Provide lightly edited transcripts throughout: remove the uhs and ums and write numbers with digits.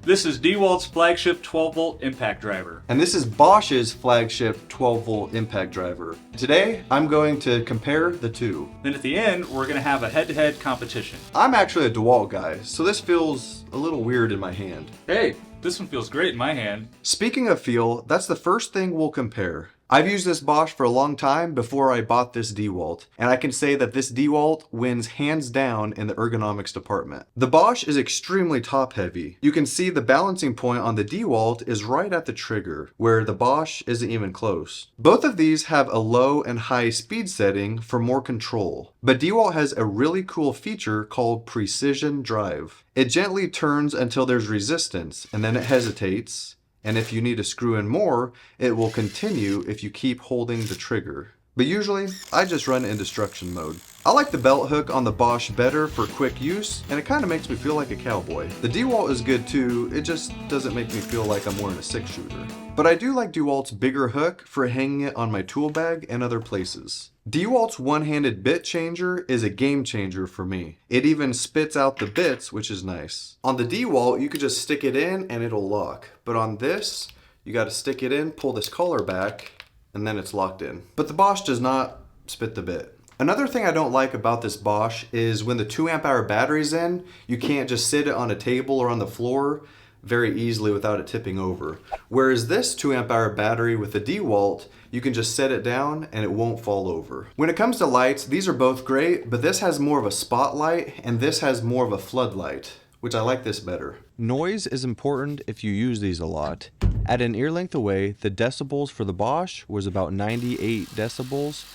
This is DeWalt's flagship 12-volt impact driver. And this is Bosch's flagship 12-volt impact driver. Today, I'm going to compare the two. Then at the end, we're gonna have a head-to-head competition. I'm actually a DeWalt guy, so this feels a little weird in my hand. Hey, this one feels great in my hand. Speaking of feel, that's the first thing we'll compare. I've used this Bosch for a long time before I bought this DeWalt, and I can say that this DeWalt wins hands down in the ergonomics department. The Bosch is extremely top heavy. You can see the balancing point on the DeWalt is right at the trigger, where the Bosch isn't even close. Both of these have a low and high speed setting for more control, but DeWalt has a really cool feature called precision drive. It gently turns until there's resistance, and then it hesitates. And if you need to screw in more, it will continue if you keep holding the trigger. But usually, I just run in destruction mode. I like the belt hook on the Bosch better for quick use, and it kind of makes me feel like a cowboy. The DeWalt is good too, it just doesn't make me feel like I'm wearing a 6-shooter. But I do like DeWalt's bigger hook for hanging it on my tool bag and other places. DeWalt's one-handed bit changer is a game changer for me. It even spits out the bits, which is nice. On the DeWalt, you could just stick it in and it'll lock. But on this, you gotta stick it in, pull this collar back, and then it's locked in. But the Bosch does not spit the bit. Another thing I don't like about this Bosch is when the 2 amp-hour battery's in, you can't just sit it on a table or on the floor very easily without it tipping over. Whereas this 2 amp-hour battery with the DeWalt, you can just set it down and it won't fall over. When it comes to lights, these are both great, but this has more of a spotlight and this has more of a floodlight, which I like this better. Noise is important if you use these a lot. At an ear length away, the decibels for the Bosch was about 98 decibels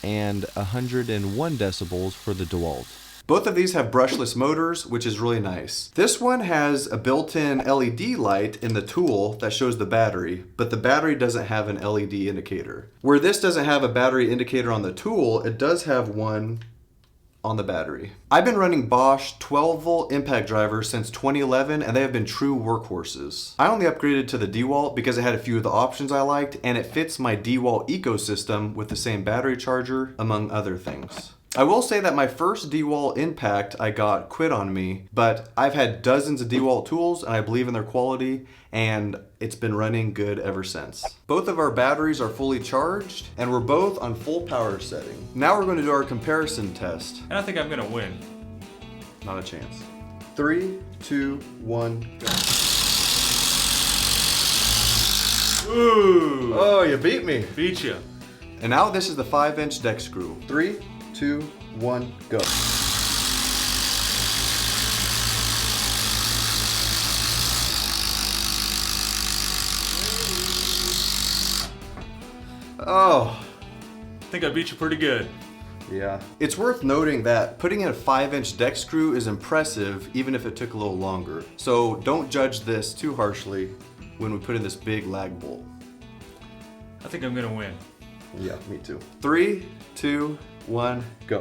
and 101 decibels for the DeWalt. Both of these have brushless motors, which is really nice. This one has a built-in LED light in the tool that shows the battery, but the battery doesn't have an LED indicator. Where this doesn't have a battery indicator on the tool, it does have one on the battery. I've been running Bosch 12-volt impact drivers since 2011, and they have been true workhorses. I only upgraded to the DeWalt because it had a few of the options I liked, and it fits my DeWalt ecosystem with the same battery charger, among other things. I will say that my first DeWalt impact I got quit on me, but I've had dozens of DeWalt tools and I believe in their quality, and it's been running good ever since. Both of our batteries are fully charged and we're both on full power setting. Now we're going to do our comparison test. And I think I'm gonna win. Not a chance. 3, 2, 1, go. Ooh! Oh, you beat me. Beat you. And now this is the 5-inch deck screw. 3, 2, 1, go. Oh. I think I beat you pretty good. Yeah. It's worth noting that putting in a 5-inch deck screw is impressive even if it took a little longer. So don't judge this too harshly when we put in this big lag bolt. I think I'm gonna win. Yeah, me too. 3, 2, 1, go.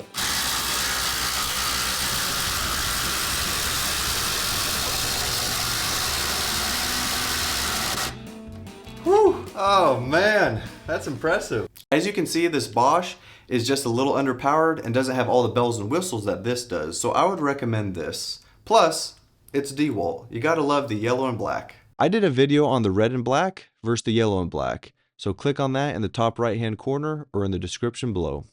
Whew! Oh man, that's impressive. As you can see, this Bosch is just a little underpowered and doesn't have all the bells and whistles that this does, so I would recommend this. Plus, it's DeWalt. You gotta love the yellow and black. I did a video on the red and black versus the yellow and black, so click on that in the top right hand corner or in the description below.